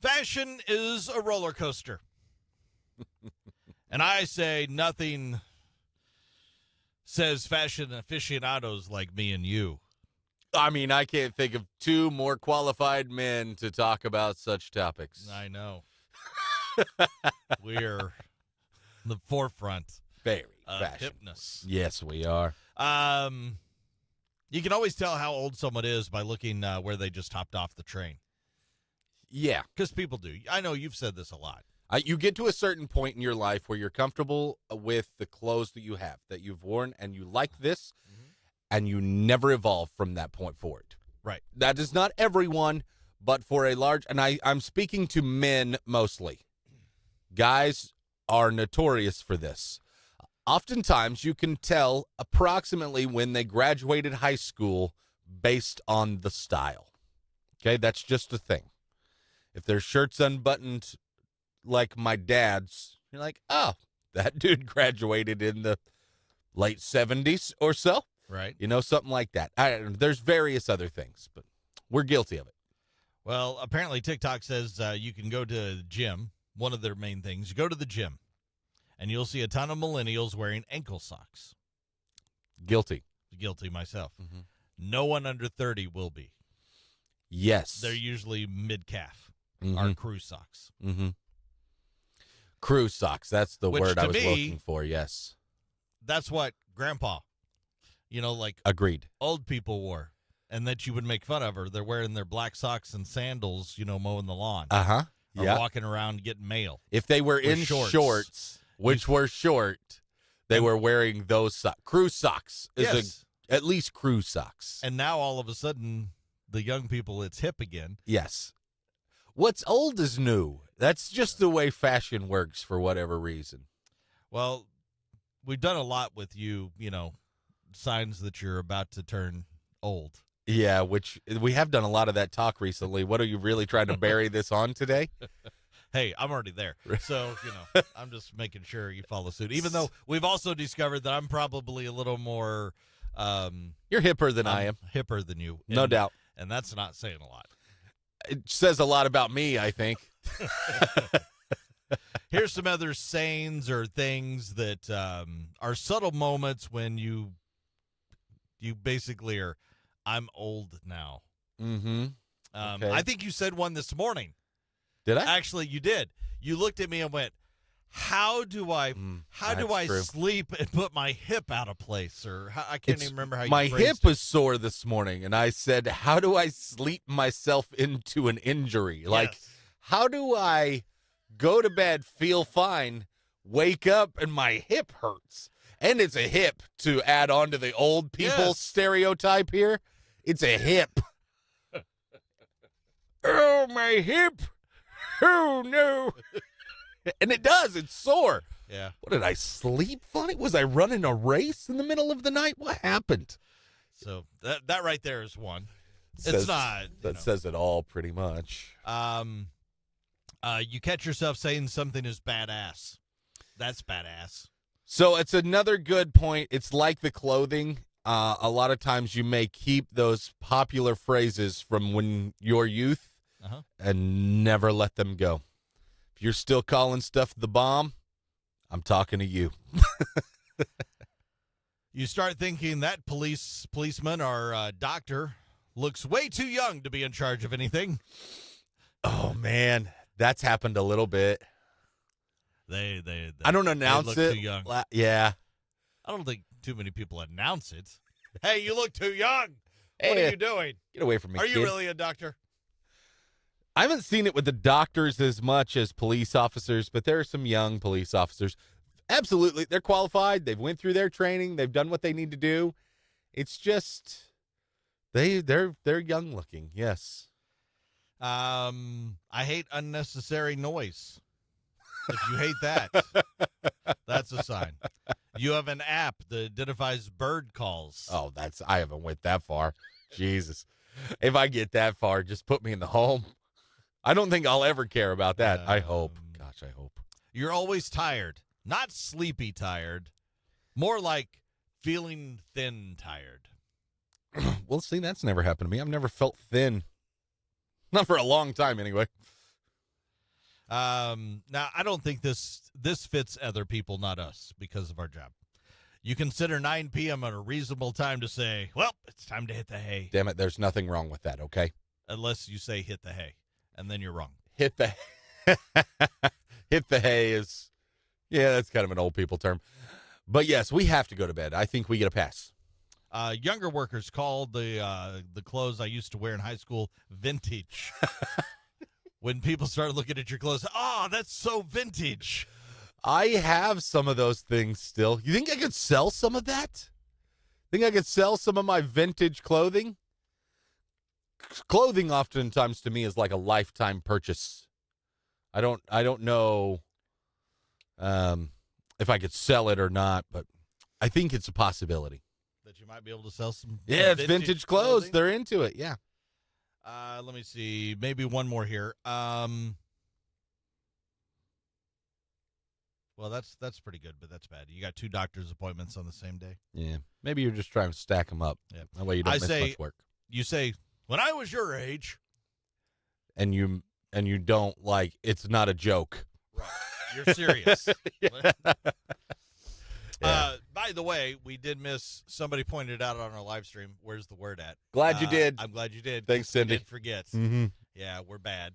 Fashion is a roller coaster. And I say nothing says fashion aficionados like me and you. I mean, I can't think of two more qualified men to talk about such topics. I know. We're the forefront Very of fashion. hipness. Yes, we are. You can always tell how old someone is by looking where they just hopped off the train. Yeah. Because people do. I know you've said this a lot. You get to a certain point in your life where you're comfortable with the clothes that you have, that you've worn, and you like this, and you never evolve from that point forward. Right. That is not everyone, but for a large, and I'm speaking to men mostly. Guys are notorious for this. Oftentimes, you can tell approximately when they graduated high school based on the style. Okay, that's just a thing. If their shirt's unbuttoned like my dad's, you're like, oh, that dude graduated in the late 70s or so. Right. You know, something like that. There's various other things, but we're guilty of it. Well, apparently TikTok says you can go to the gym. One of their main things, you go to the gym, and you'll see a ton of millennials wearing ankle socks. Guilty. Guilty myself. Mm-hmm. No one under 30 will be. Yes. They're usually mid-calf Mm-hmm. or crew socks. Mm-hmm. Crew socks. That's the Which, word I to was me, looking for. Yes. That's what grandpa, like Agreed. old people wore, and that you would make fun of her. They're wearing their black socks and sandals, mowing the lawn. Uh-huh. Or Yeah. walking around getting mail. If they were in shorts, which were short, they were wearing those socks. Crew socks is at least crew socks. And now all of a sudden, the young people, it's hip again. Yes. What's old is new. That's just the way fashion works for whatever reason. Well, we've done a lot with you, signs that you're about to turn old. Yeah, which we have done a lot of that talk recently. What are you really trying to bury this on today? Hey, I'm already there. So, I'm just making sure you follow suit. Even though we've also discovered that I'm probably a little more you're hipper than I am. Hipper than you. No doubt. And that's not saying a lot. It says a lot about me, I think. Here's some other sayings or things that are subtle moments when you basically are, I'm old now. Mm-hmm. Okay. I think you said one this morning. Did I? Actually, you did. You looked at me and went, how do I true. sleep and put my hip out of place? Or I can't even remember how you my phrased hip it. was sore this morning, and I said, how do I sleep myself into an injury? Like, Yes. how do I go to bed, feel fine, wake up, and my hip hurts? And it's a hip to add on to the old people Yes. stereotype here. It's a hip. Oh, my hip. Oh, no. And it does. It's sore. Yeah. What, did I sleep funny? Was I running a race in the middle of the night? What happened? So that right there is one. Says- It's not. That says it all pretty much. You catch yourself saying something is badass. That's badass. So it's another good point. It's like the clothing. A lot of times you may keep those popular phrases from when your youth and never let them go. If you're still calling stuff the bomb, I'm talking to you. You start thinking that policeman or doctor looks way too young to be in charge of anything. Oh, man. That's happened a little bit. They I don't announce look it. too young. Yeah. I don't think too many people announce it. Hey, you look too young. What Hey, are you doing? Get away from me, Are you kid. really a doctor? I haven't seen it with the doctors as much as police officers, but there are some young police officers. Absolutely. They're qualified. They've went through their training. They've done what they need to do. It's just they're young looking. Yes. I hate unnecessary noise. If you hate that, that's a sign. You have an app that identifies bird calls. Oh, I haven't went that far. Jesus. If I get that far, just put me in the home. I don't think I'll ever care about that. I hope. Gosh, I hope. You're always tired. Not sleepy tired. More like feeling thin tired. Well, see, that's never happened to me. I've never felt thin. Not for a long time, anyway. Now, I don't think this fits other people, not us, because of our job. You consider 9 p.m. a reasonable time to say, well, it's time to hit the hay. Damn it, there's nothing wrong with that, okay? Unless you say hit the hay, and then you're wrong. Hit the hit the hay is, yeah, that's kind of an old people term. But yes, we have to go to bed. I think we get a pass. Younger workers called the clothes I used to wear in high school vintage. When people start looking at your clothes, oh, that's so vintage. I have some of those things still. You think I could sell some of that? Think I could sell some of my vintage clothing? Clothing oftentimes to me is like a lifetime purchase. I don't know if I could sell it or not, but I think it's a possibility. That you might be able to sell some. Yeah, it's vintage clothes. clothing. They're into it. Yeah. Let me see. Maybe one more here. Well, that's pretty good, but that's bad. You got 2 doctor's appointments on the same day. Yeah. Maybe you're just trying to stack them up. Yeah. That way you don't I miss say- much work. You say, when I was your age. And you don't like it's not a joke. Right. You're serious. Yeah. By the way, we did miss, somebody pointed out on our live stream, where's the word at? Glad you did. I'm glad you did. Thanks, Cindy. I did forget. Mm-hmm. Yeah, we're bad.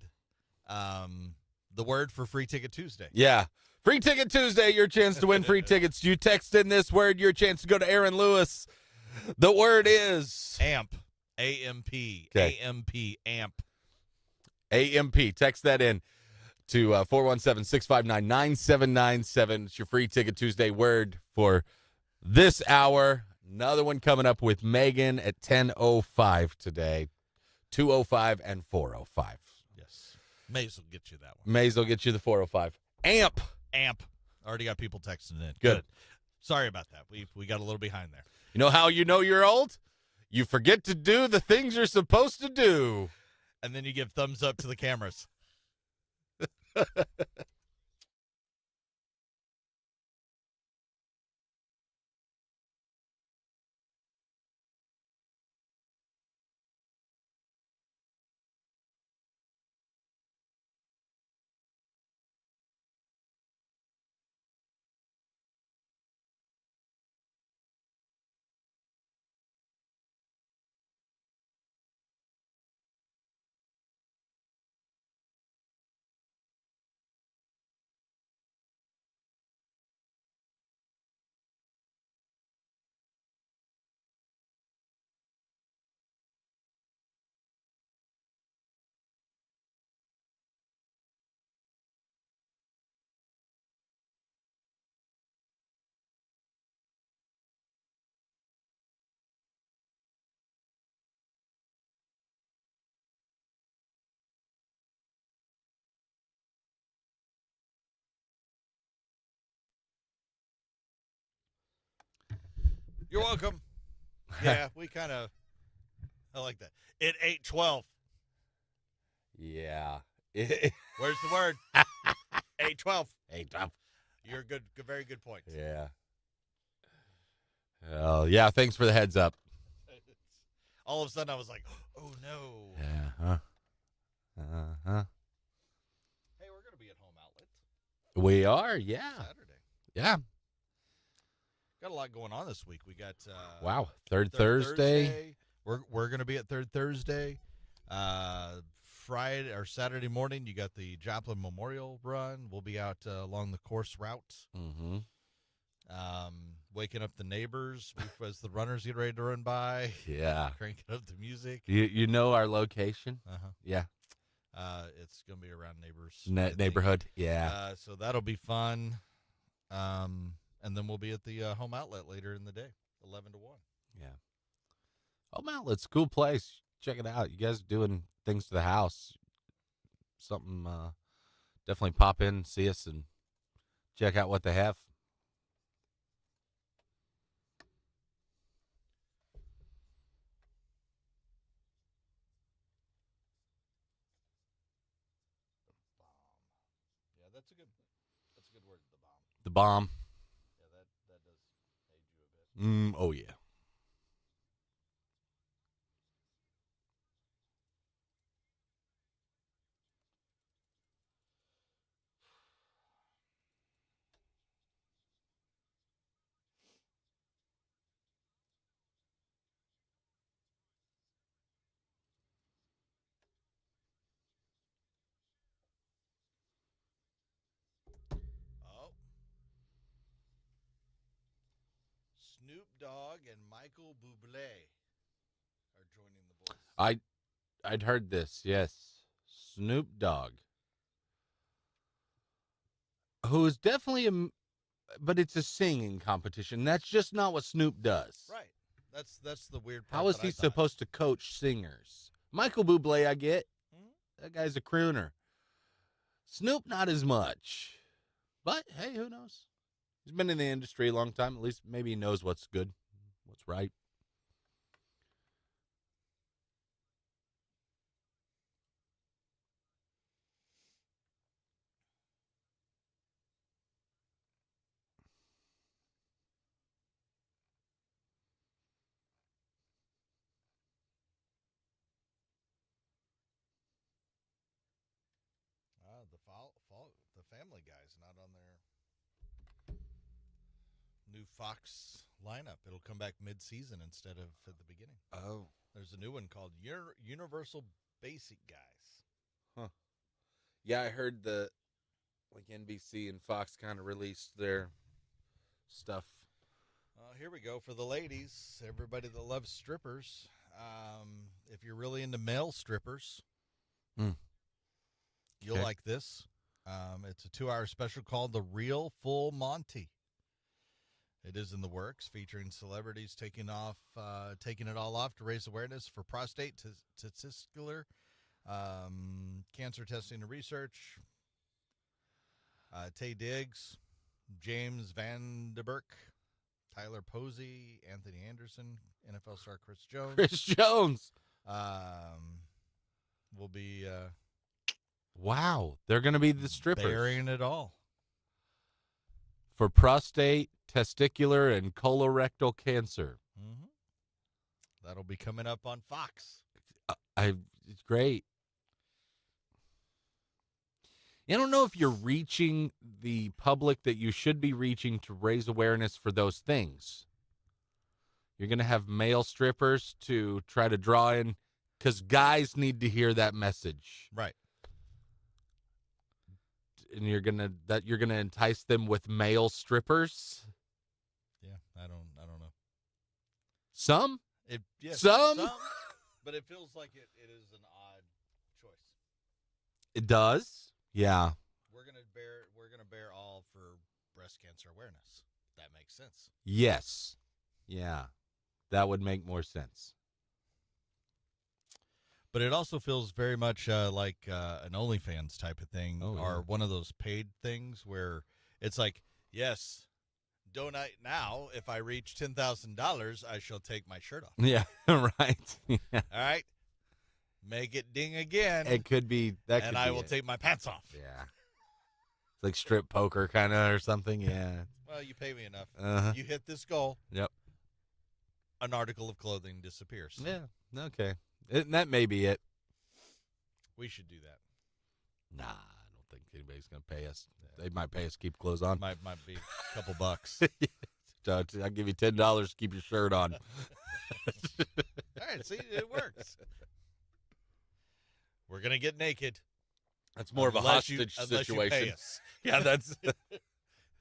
The word for Free Ticket Tuesday. Yeah. Free Ticket Tuesday, your chance to win free tickets. You text in this word, your chance to go to Aaron Lewis. The word is AMP. A-M-P. Okay. A-M-P. AMP. AMP. Text that in to 417-659-9797. It's your Free Ticket Tuesday word for this hour. Another one coming up with Megan at 10:05 today. 2:05 and 4:05. Yes. Maze will get you that one. Maze will get you the 4:05. AMP. AMP. Already got people texting in. Good. Sorry about that. We got a little behind there. You know how you know you're old? You forget to do the things you're supposed to do. And then you give thumbs up to the cameras. You're welcome. Yeah, we kind of, I like that. It 8:12. Yeah. Where's the word? 8:12. 8:12. You're good. Very good point. Yeah. Oh, yeah. Thanks for the heads up. All of a sudden, I was like, oh, no. Yeah. Huh? Uh-huh. Hey, we're going to be at Home Outlet We are. Yeah. Saturday. Yeah. Got a lot going on this week. We got Wow. Third Thursday. We're going to be at Third Thursday. Friday or Saturday morning, you got the Joplin Memorial Run. We'll be out along the course route. Mm-hmm. Waking up the neighbors as the runners get ready to run by. Yeah. Cranking up the music. You know our location? Uh-huh. Yeah. It's going to be around neighbors. Neighborhood. Yeah. So that'll be fun. And then we'll be at the Home Outlet later in the day, 11 to 1. Yeah. Home Outlet's a cool place. Check it out. You guys doing things to the house. Something, definitely pop in, see us, and check out what they have. Yeah, that's a good word, the bomb. The bomb. Yeah, that does age you a bit. Oh, yeah. Snoop Dogg and Michael Bublé are joining the voice. I'd heard this. Yes, Snoop Dogg, who is definitely but it's a singing competition. That's just not what Snoop does. Right. That's the weird part. How is he supposed to coach singers? Michael Bublé, I get. Mhm. That guy's a crooner. Snoop, not as much. But, hey, who knows? He's been in the industry a long time. At least maybe he knows what's good, what's right. The Family Guy's not on their new Fox lineup. It'll come back mid-season instead of at the beginning. Oh. There's a new one called Universal Basic Guys. Huh. Yeah, I heard NBC and Fox kind of released their stuff. Here we go for the ladies. Everybody that loves strippers. If you're really into male strippers, you'll like this. It's a 2-hour special called The Real Full Monty. It is in the works, featuring celebrities taking it all off to raise awareness for prostate, testicular, cancer testing and research. Taye Diggs, James Van Der Burk, Tyler Posey, Anthony Anderson, NFL star Chris Jones. Chris Jones. Will be wow, they're going to be the strippers. burying it all. For prostate, testicular, and colorectal cancer. Mm-hmm. That'll be coming up on Fox. It's great. I don't know if you're reaching the public that you should be reaching to raise awareness for those things. You're going to have male strippers to try to draw in, because guys need to hear that message. Right. And you're gonna entice them with male strippers. Yeah, I don't know. Some, Yes, some, but it feels like it is an odd choice. it does. Yeah, We're gonna bear all for breast cancer awareness. That makes sense. yes, yeah, that would make more sense. But it also feels very much like an OnlyFans type of thing, or one of those paid things where it's like, yes, donate now. If I reach $10,000, I shall take my shirt off. Yeah, right. Yeah. All right, make it ding again. It could be that, and could I be will it. take my pants off. Yeah, it's like strip poker kind of or something. Yeah. Well, you pay me enough. Uh-huh. You hit this goal. Yep. An article of clothing disappears. Yeah. Okay. That may be it. We should do that. Nah, I don't think anybody's gonna pay us. They might pay us to keep clothes on. Might be a couple bucks. So I'll give you $10 to keep your shirt on. All right, see, it works. We're gonna get naked. That's more of a hostage unless situation. You pay us. Yeah, that's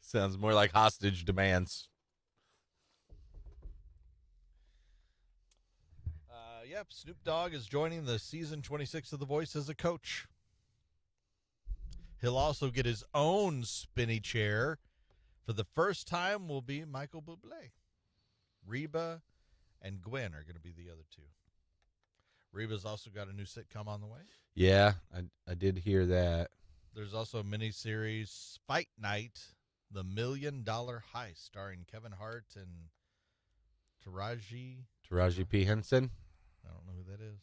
sounds more like hostage demands. Yep, Snoop Dogg is joining the season 26 of The Voice as a coach. He'll also get his own spinny chair. For the first time will be Michael Bublé. Reba and Gwen are going to be the other two. Reba's also got a new sitcom on the way. Yeah, I did hear that. There's also a miniseries, Fight Night, The $1 Million Heist, starring Kevin Hart and Taraji P. Henson. I don't know who that is.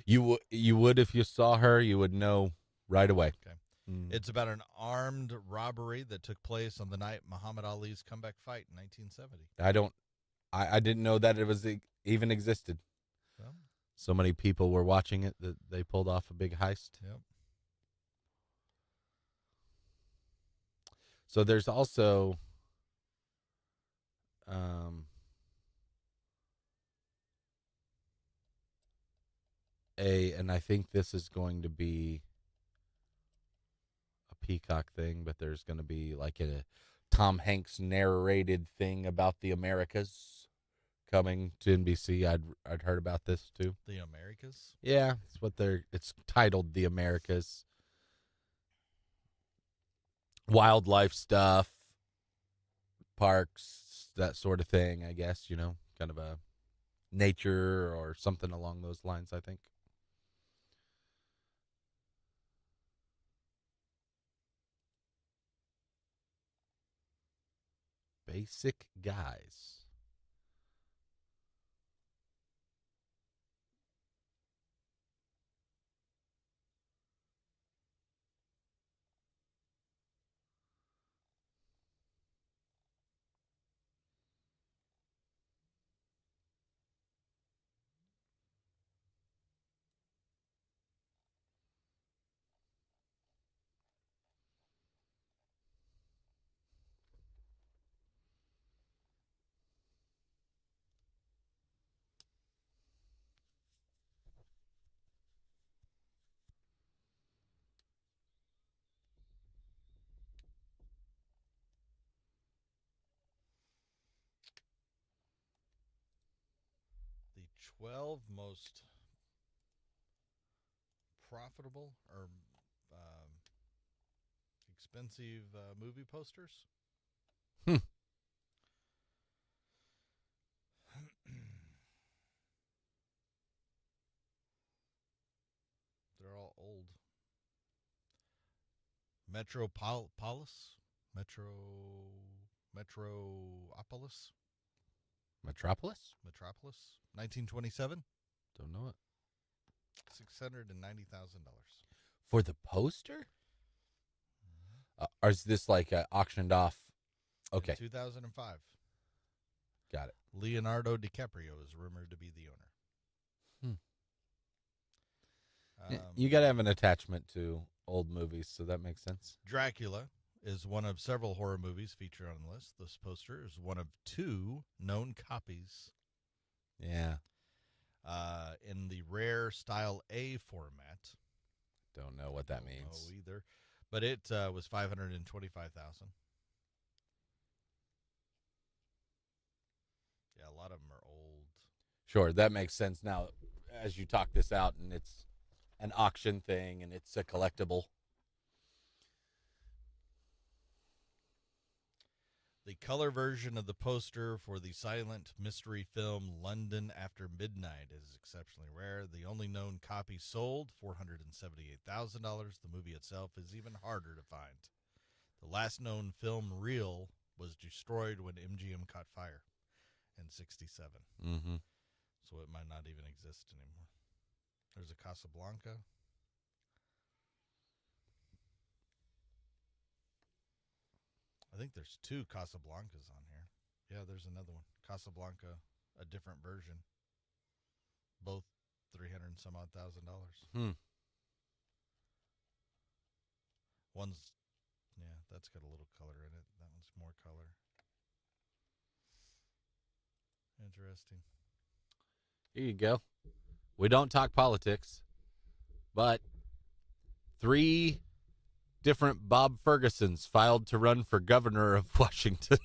You would if you saw her, you would know right away. Okay. It's about an armed robbery that took place on the night Muhammad Ali's comeback fight in 1970. I didn't know that it was even existed. Well, so many people were watching it that they pulled off a big heist. Yep. So there's also and I think this is going to be a Peacock thing, but there's going to be like a Tom Hanks narrated thing about the Americas. coming to NBC. I'd heard about this too. The Americas. Yeah, it's titled The Americas. Wildlife stuff, parks, that sort of thing, I guess, kind of a nature or something along those lines, I think. Basic Guys. The 12 most profitable or expensive movie posters. Hmm. They're all old. Metropolis? Metropolis? Metropolis? 1927? Don't know it. $690,000. For the poster? Or is this like auctioned off? Okay. In 2005. Got it. Leonardo DiCaprio is rumored to be the owner. You got to have an attachment to old movies, so that makes sense. Dracula is one of several horror movies featured on the list. This poster is one of 2 known copies. Yeah. In the rare Style A format. Don't know what that means. No, either. But it was $525,000. Yeah, a lot of them are old. Sure, that makes sense now as you talk this out, and it's an auction thing, and it's a collectible. The color version of the poster for the silent mystery film London After Midnight is exceptionally rare. The only known copy sold, $478,000. The movie itself is even harder to find. The last known film reel was destroyed when MGM caught fire in 1967. Mm-hmm. So it might not even exist anymore. There's a Casablanca. I think there's 2 Casablancas on here. Yeah, there's another one. Casablanca, a different version. Both $300 and some odd thousand. One's, yeah, that's got a little color in it. That one's more color. Interesting. Here you go. We don't talk politics, but 3 different Bob Fergusons filed to run for governor of Washington.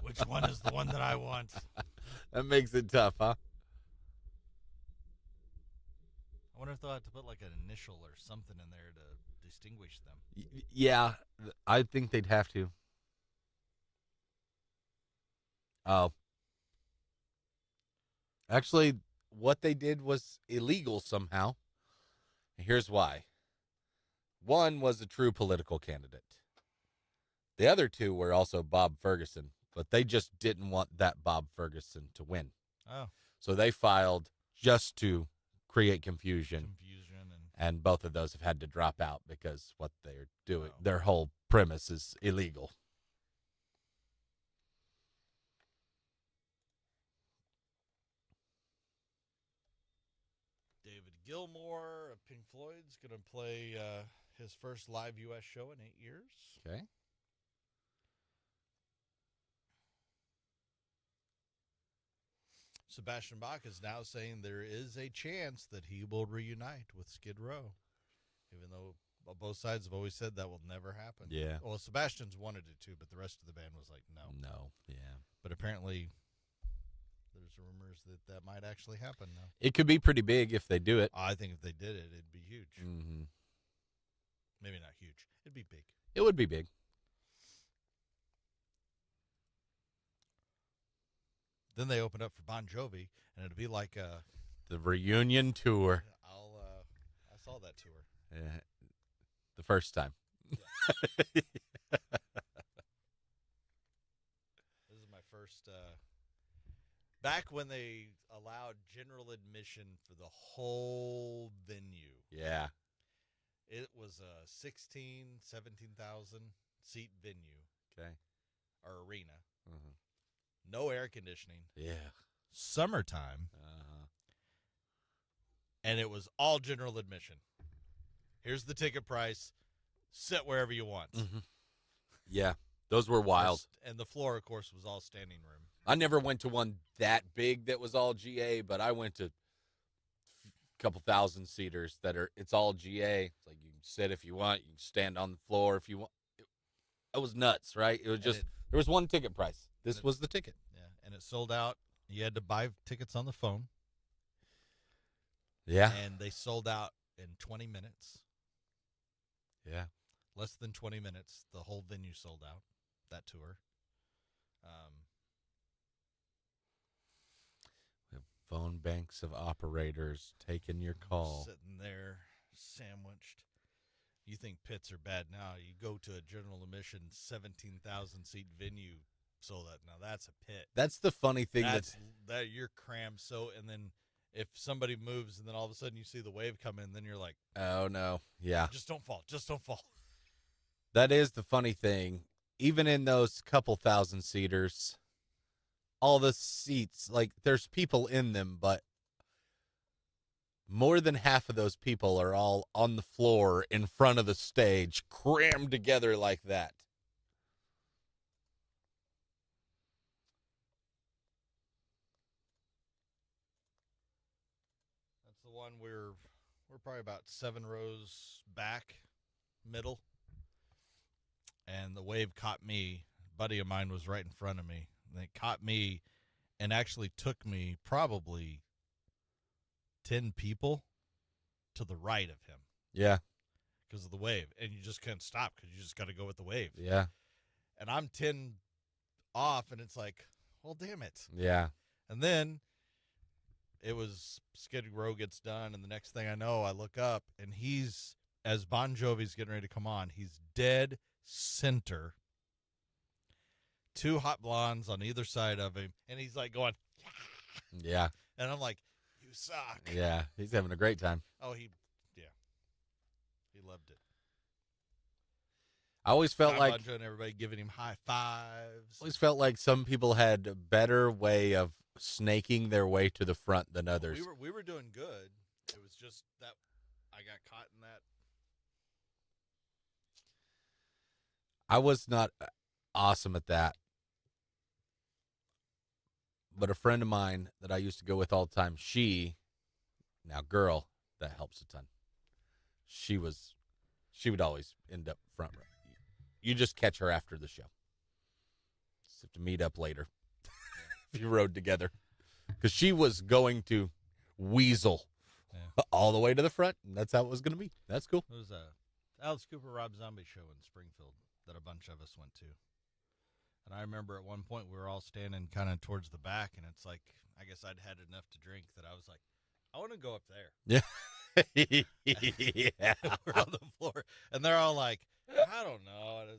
Which one is the one that I want? That makes it tough, huh? I wonder if they'll have to put like an initial or something in there to distinguish them. Yeah, I think they'd have to. Oh. Actually, what they did was illegal somehow. Here's why. One was a true political candidate. The other 2 were also Bob Ferguson, but they just didn't want that Bob Ferguson to win. Oh. So they filed just to create confusion. And both of those have had to drop out because what they're doing, their whole premise is illegal. David Gilmour of Pink Floyd's going to play his first live U.S. show in 8 years. Okay. Sebastian Bach is now saying there is a chance that he will reunite with Skid Row, even though But both sides have always said that will never happen. Yeah. Well, Sebastian's wanted it to, but the rest of the band was like, no. No. Yeah. But apparently, there's rumors that might actually happen now. It could be pretty big if they do it. I think if they did it, it'd be huge. Mm-hmm. Maybe not huge. It'd be big. It would be big. Then they opened up for Bon Jovi, and it'd be like The reunion tour. I saw that tour. The first time. This is my first. Back when they allowed general admission for the whole venue. Yeah. It was a 17,000 seat venue. Okay. Or arena. Uh-huh. No air conditioning. Yeah. Summertime. Uh-huh. And it was all general admission. Here's the ticket price. Sit wherever you want. Mm-hmm. Yeah. Those were wild. And the floor, of course, was all standing room. I never went to one that big that was all GA, but I went to a couple thousand seaters it's all GA. It's like you can sit if you want, you can stand on the floor if you want. It was nuts, right? It was just there was one ticket price. This was the ticket. Yeah, and it sold out. You had to buy tickets on the phone. Yeah. And they sold out in 20 minutes. Yeah. Less than 20 minutes, the whole venue sold out, that tour. We have phone banks of operators taking your call. Sitting there, sandwiched. You think pits are bad now. You go to a general admission 17,000-seat venue, sold out. Now that's a pit. That's the funny thing. That you're crammed so, and then if somebody moves and then all of a sudden you see the wave come in, then you're like, oh, no. Yeah. Just don't fall. Just don't fall. That is the funny thing. Even in those couple thousand seaters, all the seats, like there's people in them, but more than half of those people are all on the floor in front of the stage, crammed together like that. That's the one we're probably about 7 rows back, middle. And the wave caught me. A buddy of mine was right in front of me. And it caught me and actually took me probably 10 people to the right of him. Yeah. Because of the wave. And you just couldn't stop because you just got to go with the wave. Yeah. And I'm 10 off, and it's like, well, damn it. Yeah. And then it was Skid Row gets done, and the next thing I know, I look up, and as Bon Jovi's getting ready to come on, he's dead center. 2 hot blondes on either side of him, and he's like going, yeah. And I'm like, you suck. Yeah, he's having a great time. Oh, he loved it. I always felt John like Bon Jovi and everybody giving him high fives. always felt like some people had a better way of snaking their way to the front than others. We were doing good. It was just that I got caught in that. I was not awesome at that. But a friend of mine that I used to go with all the time, now girl, that helps a ton. She would always end up front row. You just catch her after the show. Just have to meet up later if you rode together. Because she was going to weasel all the way to the front, and that's how it was going to be. That's cool. It was a Alice Cooper Rob Zombie show in Springfield that a bunch of us went to. And I remember at one point we were all standing kind of towards the back, and it's like, I guess I'd had enough to drink that I was like, I want to go up there. Yeah. Yeah. We're on the floor, and they're all like, I don't know. And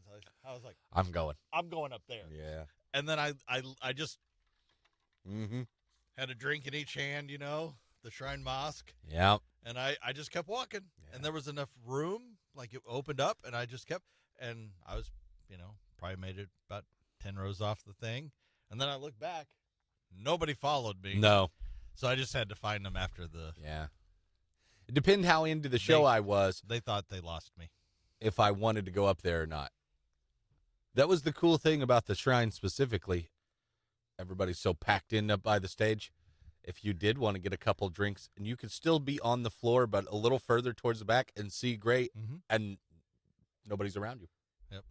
I was like, I'm going up there. Yeah. And then I just Mm-hmm. had a drink in each hand, the Shrine Mosque. Yeah. And I just kept walking. Yeah. And there was enough room, like it opened up, and I just kept, and I was, probably made it about 10 rows off the thing. And then I looked back. Nobody followed me. No. So I just had to find them after the. Yeah. It depends how into the show I was, They thought they lost me. if I wanted to go up there or not. That was the cool thing about the Shrine specifically. Everybody's so packed in up by the stage. if you did want to get a couple drinks, and you could still be on the floor, but a little further towards the back and see great, and nobody's around you. Yep.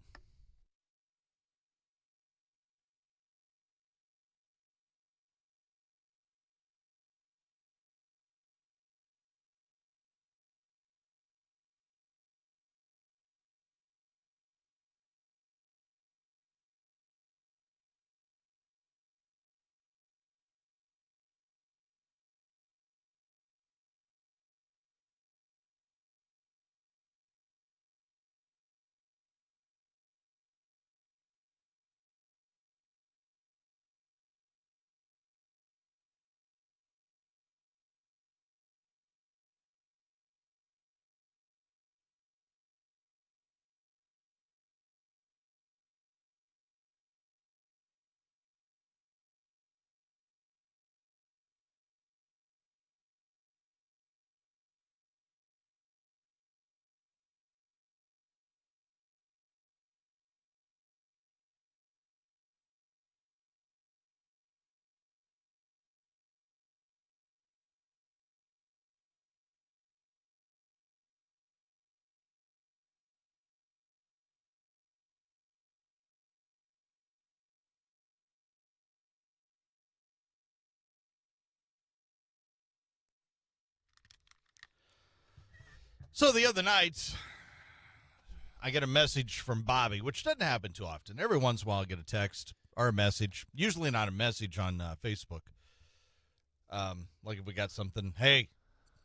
So the other night, I get a message from Bobby, which doesn't happen too often. Every once in a while, I get a text or a message. Usually not a message on Facebook. Like if we got something, hey,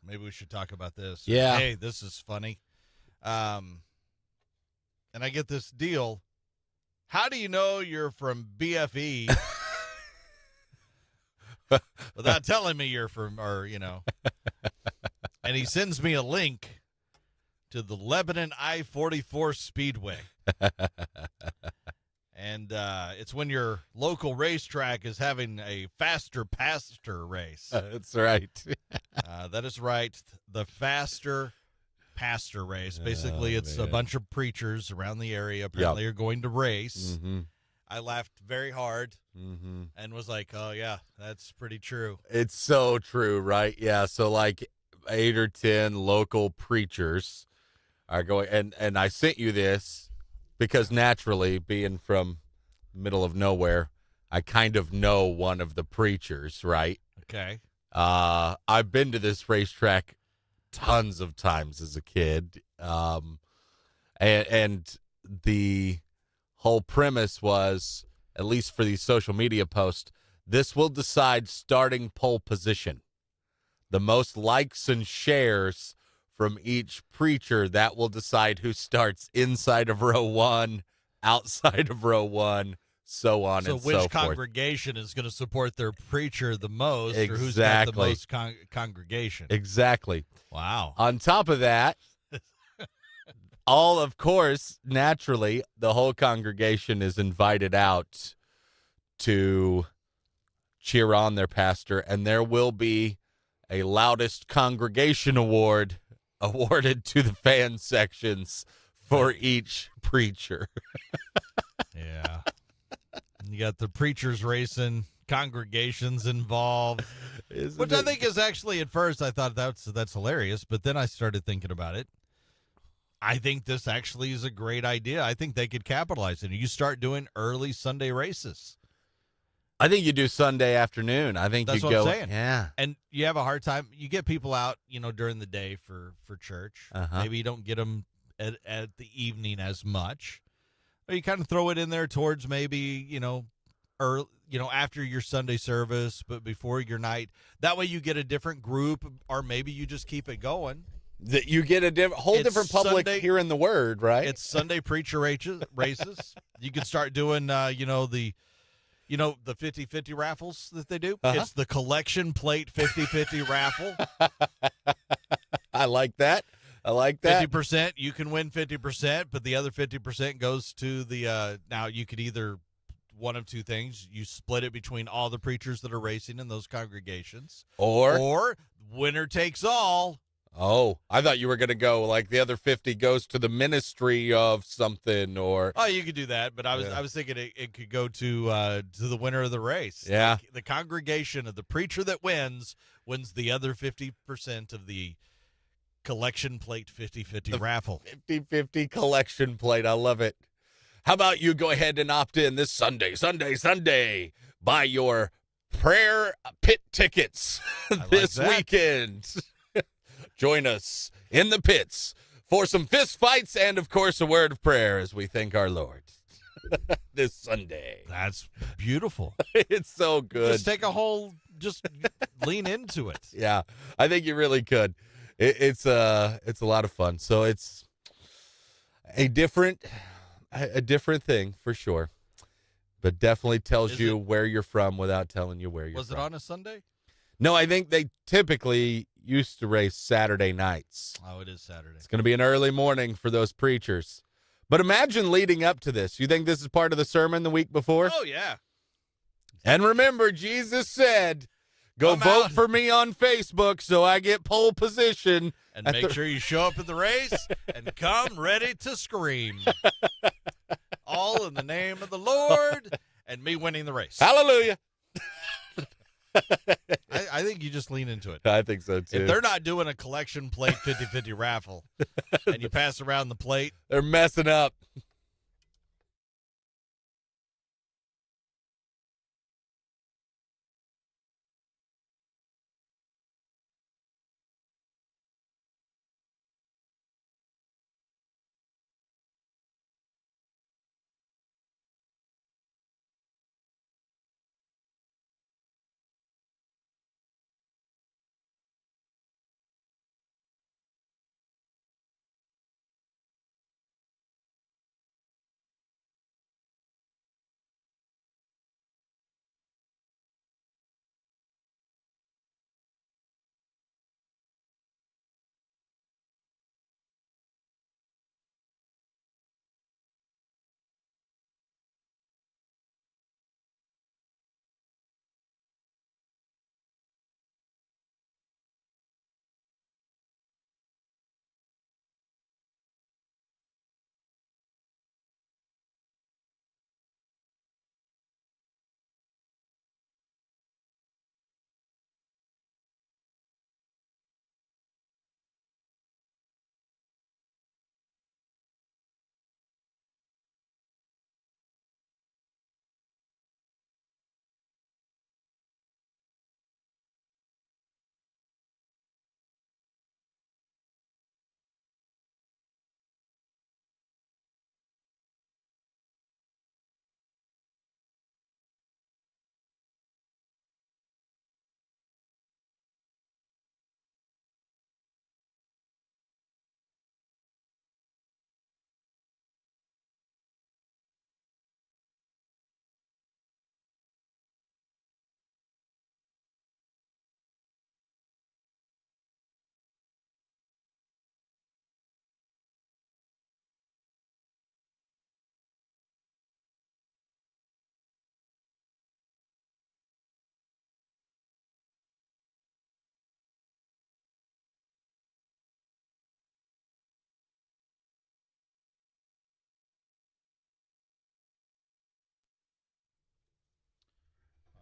maybe we should talk about this. Or, Yeah. hey, this is funny. And I get this deal. How do you know you're from BFE without telling me you're from, or, and he sends me a link to the Lebanon I-44 Speedway. And it's when your local racetrack is having a faster pastor race. That's right. That is right. The faster pastor race. Basically, it's a bunch of preachers around the area apparently are going to race. Mm-hmm. I laughed very hard Mm-hmm. and was like, oh, yeah, that's pretty true. It's so true, right? Yeah. So like 8 or 10 local preachers are going, and I sent you this because naturally, being from middle of nowhere, I kind of know one of the preachers, right? Okay. I've been to this racetrack tons of times as a kid. And the whole premise was, at least for these social media posts, this will decide starting pole position. The most likes and shares from each preacher, that will decide who starts inside of row 1, outside of row 1, so on and so forth. So which congregation is going to support their preacher the most, or who's got the most congregation? Exactly. Wow. On top of that, of course, naturally, the whole congregation is invited out to cheer on their pastor, and there will be a loudest congregation award awarded to the fan sections for each preacher. Yeah. You got the preachers racing, congregations involved, which I think is actually, at first I thought that's hilarious, but then I started thinking about it. I think this actually is a great idea. I think they could capitalize it. You start doing early Sunday races. I think you do Sunday afternoon. I think that's you what go. I'm saying. Yeah. And you have a hard time. You get people out, during the day for church. Maybe you don't get them at the evening as much. Or you kind of throw it in there towards maybe, early, after your Sunday service, but before your night. That way you get a different group, or maybe you just keep it going. That you get a different public Sunday, hearing the word, right? It's Sunday preacher races. You can start doing, the 50-50 raffles that they do. It's the collection plate 50-50 raffle. I like that. 50%, you can win 50%, but the other 50% goes to the, now you could either, one of two things, you split it between all the preachers that are racing in those congregations. Or winner takes all. Oh, I thought you were going to go like the other 50 goes to the ministry of something or. Oh, you could do that, but I Yeah. was thinking it could go to the winner of the race. Yeah. Like the congregation of the preacher that wins the other 50% of the collection plate 50-50 raffle. 50-50 collection plate. I love it. How about you go ahead and opt in this Sunday. Buy your prayer pit tickets this weekend. Join us in the pits for some fist fights and, of course, a word of prayer as we thank our Lord this Sunday. That's beautiful. It's so good. Just lean into it. Yeah, I think you really could. It's a lot of fun. So it's a different thing for sure, but definitely tells you where you're from without telling you where you're from. Was it on a Sunday? No, I think they typically used to race Saturday nights. Oh, it is Saturday. It's going to be an early morning for those preachers. But imagine leading up to this. You think this is part of the sermon the week before? Oh, yeah. And remember, Jesus said, go vote for me on Facebook so I get pole position. And make sure you show up at the race and come ready to scream. All in the name of the Lord and me winning the race. Hallelujah. I think you just lean into it. I think so, too. If they're not doing a collection plate 50-50 raffle and you pass around the plate, they're messing up.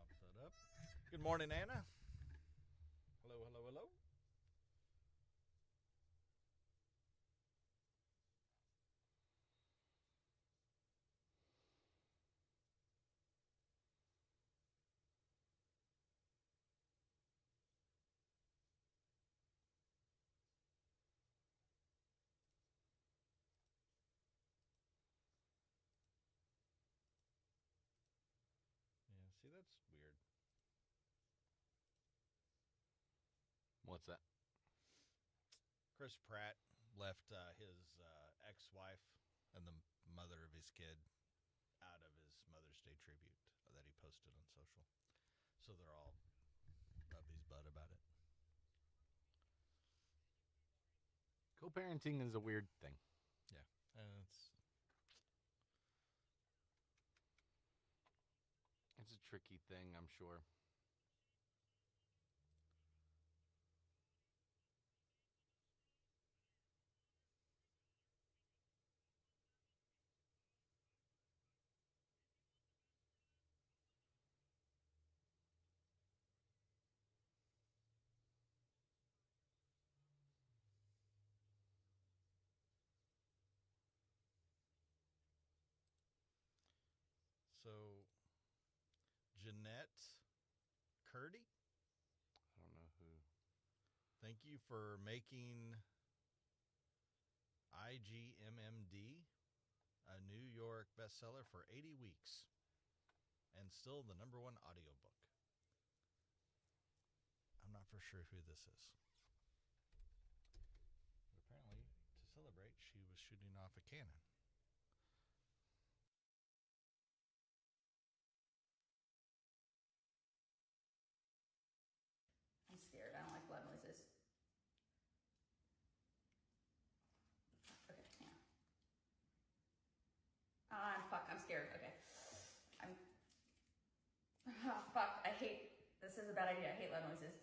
pop that up. Good morning, Anna. Hello. Yeah, see, that's weird. What's that? Chris Pratt left his ex-wife and the mother of his kid out of his Mother's Day tribute that he posted on social. So they're all up his butt about it. Co-parenting is a weird thing. Yeah. It's a tricky thing, I'm sure. Jeanette Curdy. I don't know who. Thank you for making IGMMD a New York bestseller for 80 weeks and still the #1 audiobook. I'm not for sure who this is. But apparently, to celebrate, she was shooting off a cannon. I'm scared. I don't like loud noises. Okay, yeah. Fuck, I'm scared. Okay. Fuck, I hate, this is a bad idea. I hate loud noises.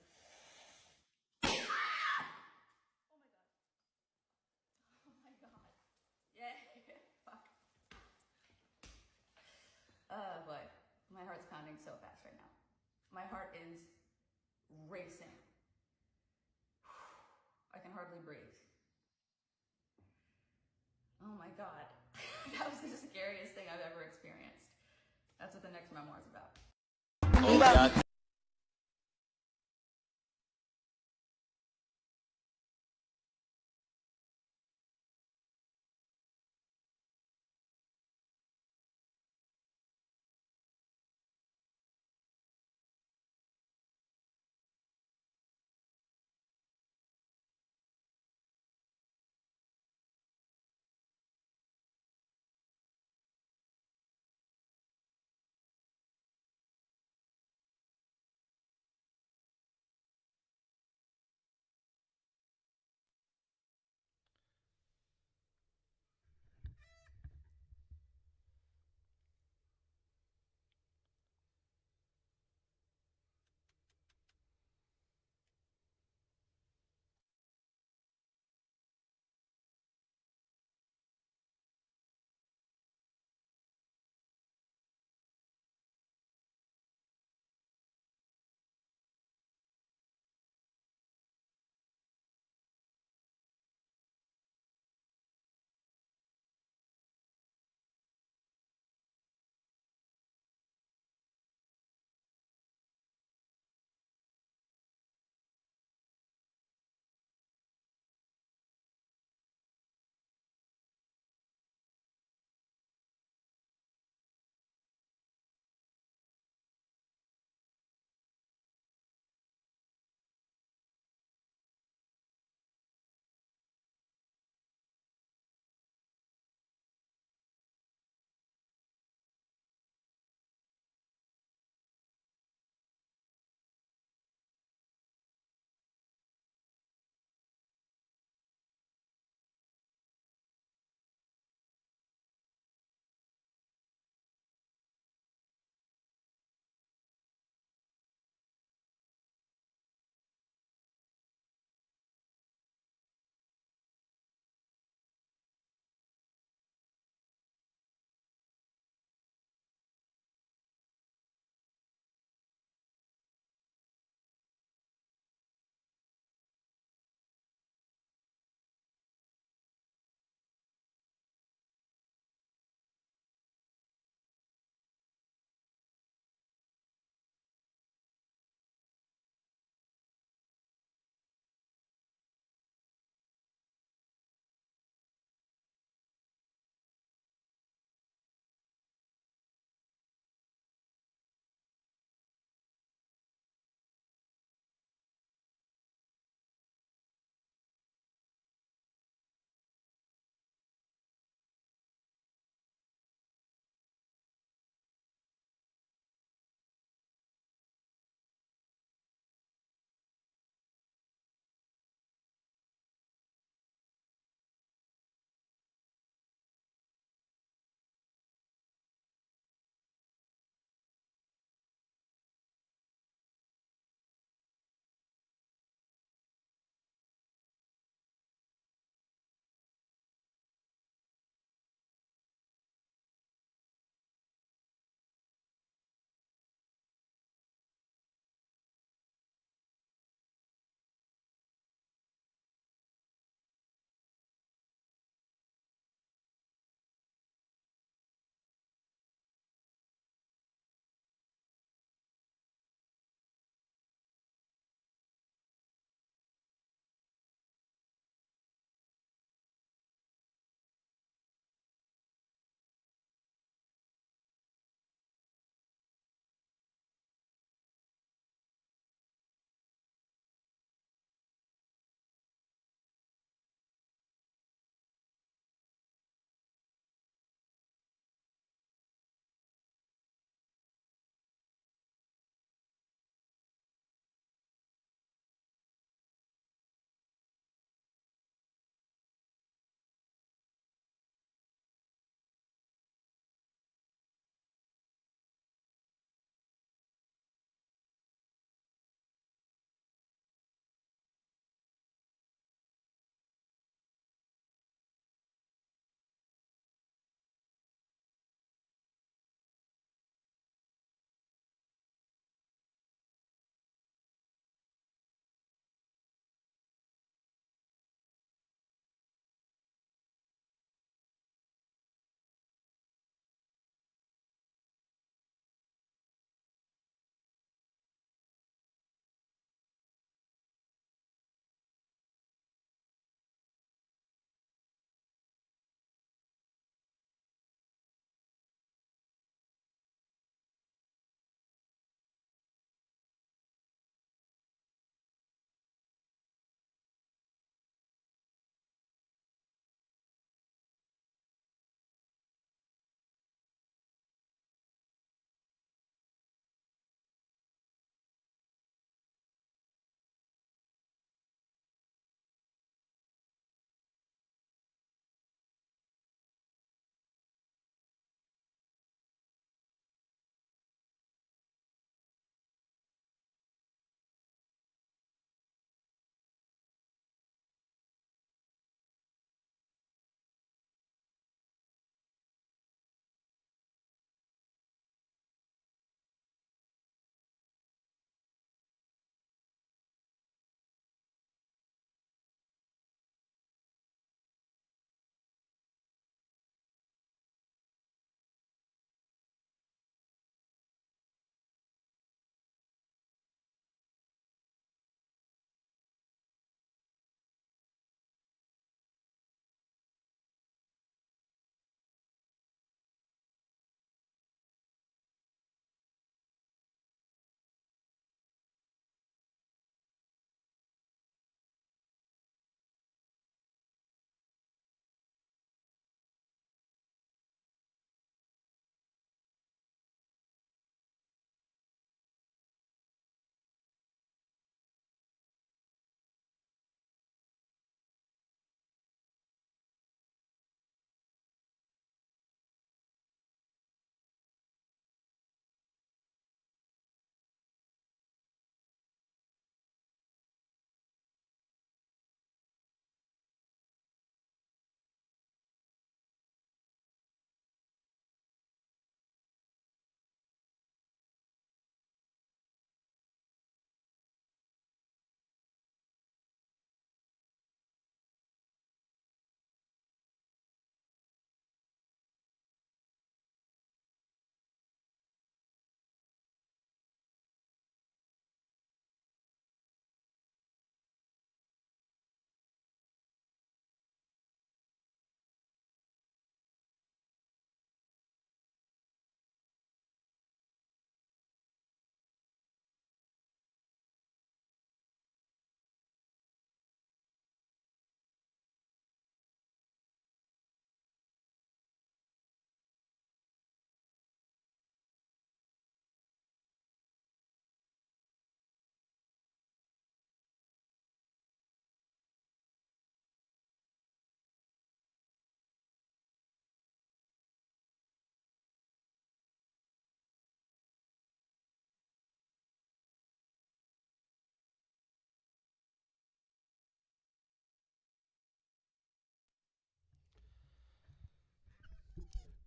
Oh my god. Oh my god. Yeah, fuck. Oh boy. My heart's pounding so fast right now. My heart is racing. I can hardly breathe. Oh my god. That was the scariest thing I've ever experienced. That's what the next memoir is about. Oh, God.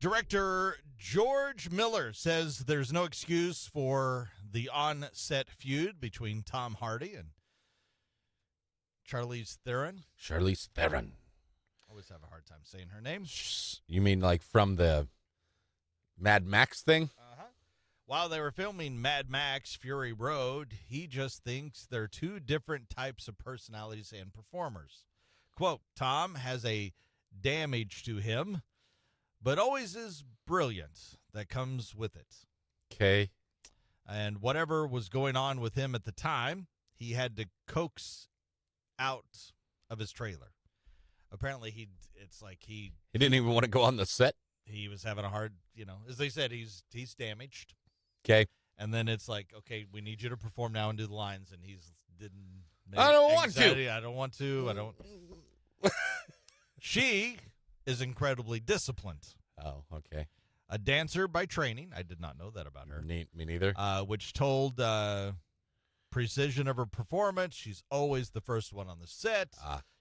Director George Miller says there's no excuse for the on-set feud between Tom Hardy and Charlize Theron. Charlize Theron. Always have a hard time saying her name. You mean like from the Mad Max thing? Uh-huh. While they were filming Mad Max Fury Road, he just thinks they're two different types of personalities and performers. Quote, Tom has a damage to him, but always is brilliant that comes with it. Okay. And whatever was going on with him at the time, he had to coax out of his trailer. Apparently, he didn't even want to go on the set. he was having a hard, as they said, he's damaged. Okay. And then it's like, okay, we need you to perform now and do the lines, and didn't. I don't want to. I don't want to. I don't. She is incredibly disciplined. Oh, okay. A dancer by training. I did not know that about her. Me neither. Which told precision of her performance. She's always the first one on the set.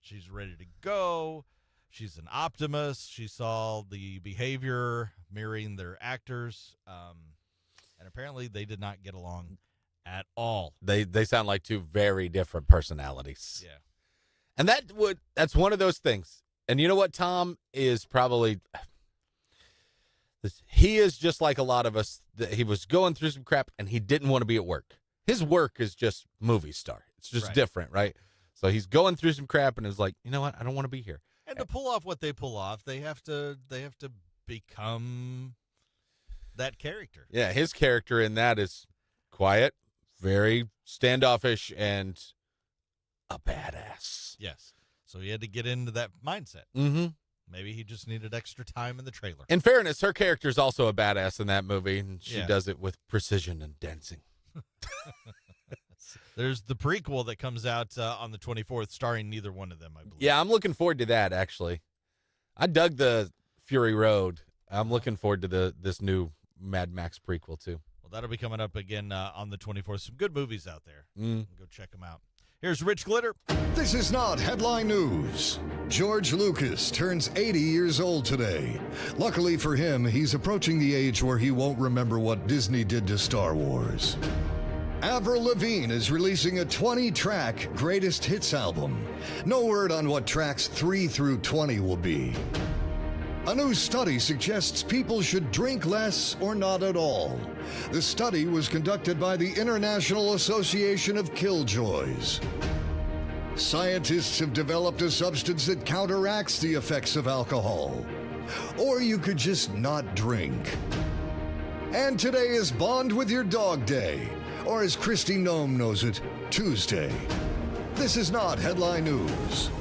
She's ready to go. She's an optimist. She saw the behavior mirroring their actors. And apparently they did not get along at all. They sound like two very different personalities. Yeah. And that's one of those things. And you know what? Tom is probably, he is just like a lot of us. He was going through some crap and he didn't want to be at work. His work is just movie star. It's just different, right? So he's going through some crap and is like, you know what? I don't want to be here. And to pull off what they pull off, they have to become that character. Yeah, his character in that is quiet, very standoffish, and a badass. Yes. So he had to get into that mindset. Mm-hmm. Maybe he just needed extra time in the trailer. In fairness, her character is also a badass in that movie, and she Yeah. does it with precision and dancing. There's the prequel that comes out on the 24th, starring neither one of them, I believe. Yeah, I'm looking forward to that, actually. I dug the Fury Road. I'm looking forward to this new Mad Max prequel, too. Well, that'll be coming up again on the 24th. Some good movies out there. Mm. Go check them out. Here's Rich Glitter. This is not headline news. George Lucas turns 80 years old today. Luckily for him, he's approaching the age where he won't remember what Disney did to Star Wars. Avril Lavigne is releasing a 20-track greatest hits album. No word on what tracks 3 through 20 will be. A new study suggests people should drink less or not at all. The study was conducted by the International Association of Killjoys. Scientists have developed a substance that counteracts the effects of alcohol. Or you could just not drink. And today is Bond with Your Dog Day, or as Christy Nome knows it, Tuesday. This is not headline news.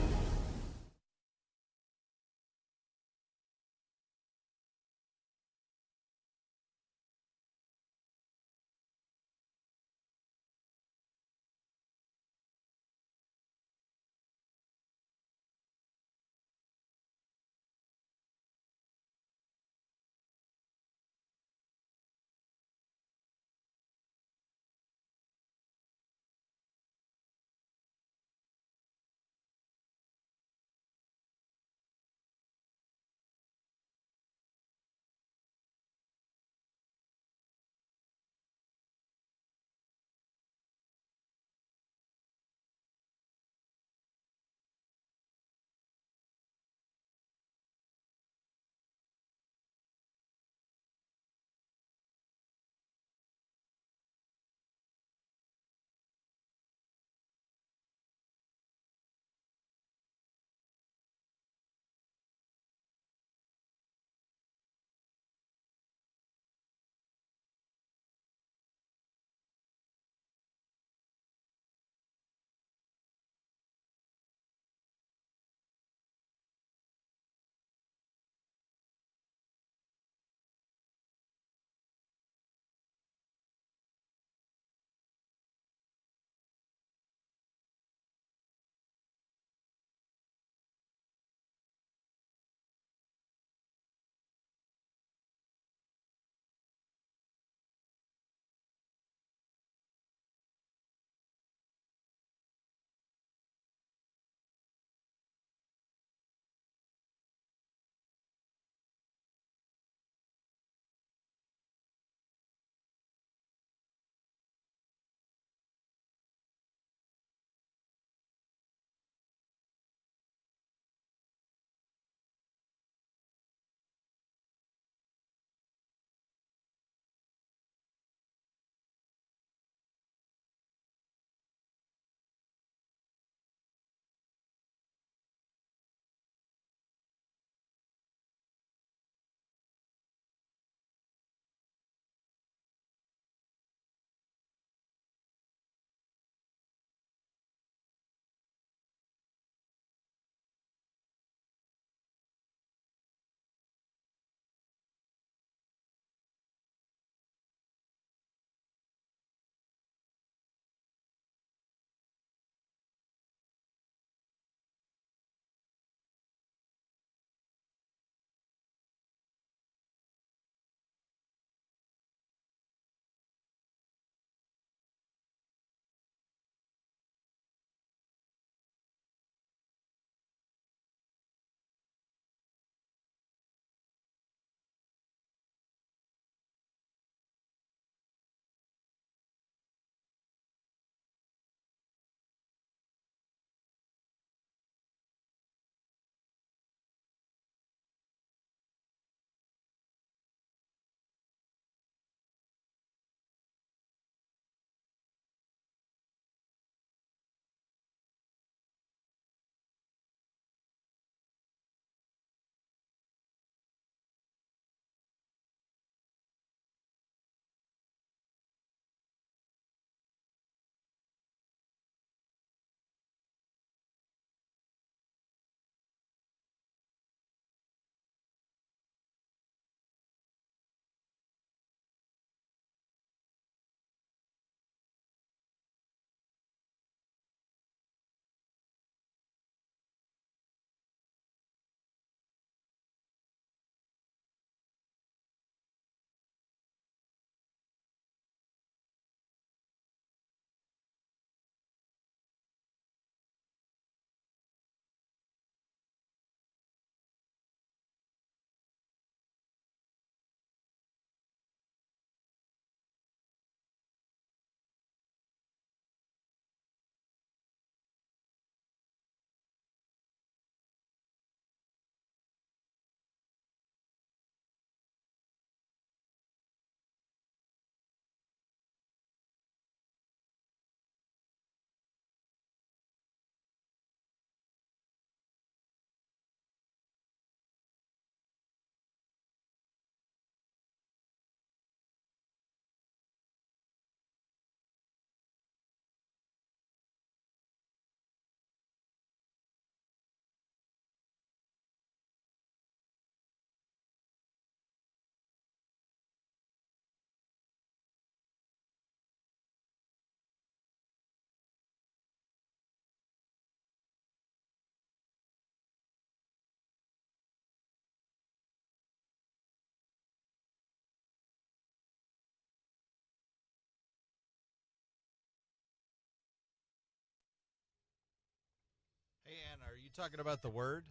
Dan, are you talking about the word?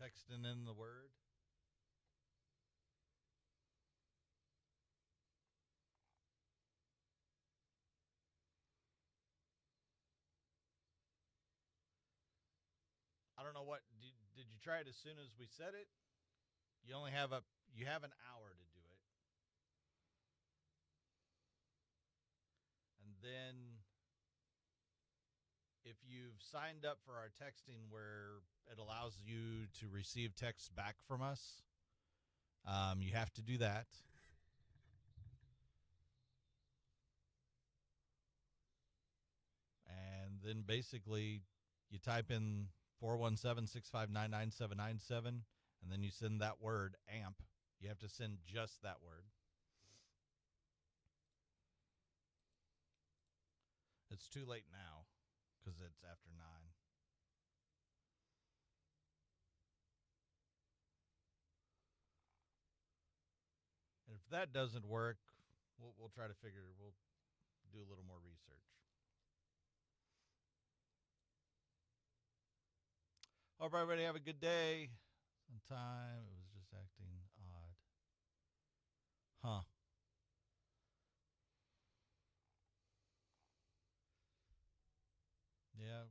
Texting in the word? I don't know what did you try it as soon as we said it? You only have an hour to do it. And then if you've signed up for our texting where it allows you to receive texts back from us, you have to do that. And then basically you type in 417-659-9797, and then you send that word, AMP. You have to send just that word. It's too late now because it's after 9. And if that doesn't work, we'll try to we'll do a little more research. Hope everybody have a good day. Sometime it was just acting odd. Huh. Yeah.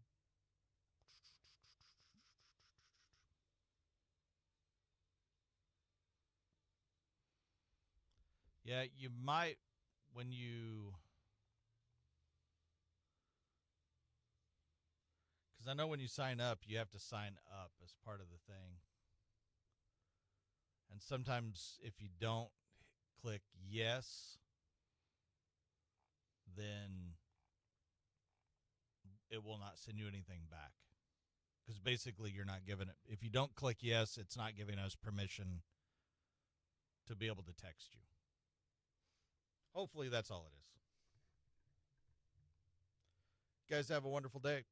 Yeah, you might when you... Because I know when you sign up, you have to sign up as part of the thing. And sometimes if you don't click yes, then it will not send you anything back. Because basically you're not giving it... If you don't click yes, it's not giving us permission to be able to text you. Hopefully that's all it is. You guys have a wonderful day.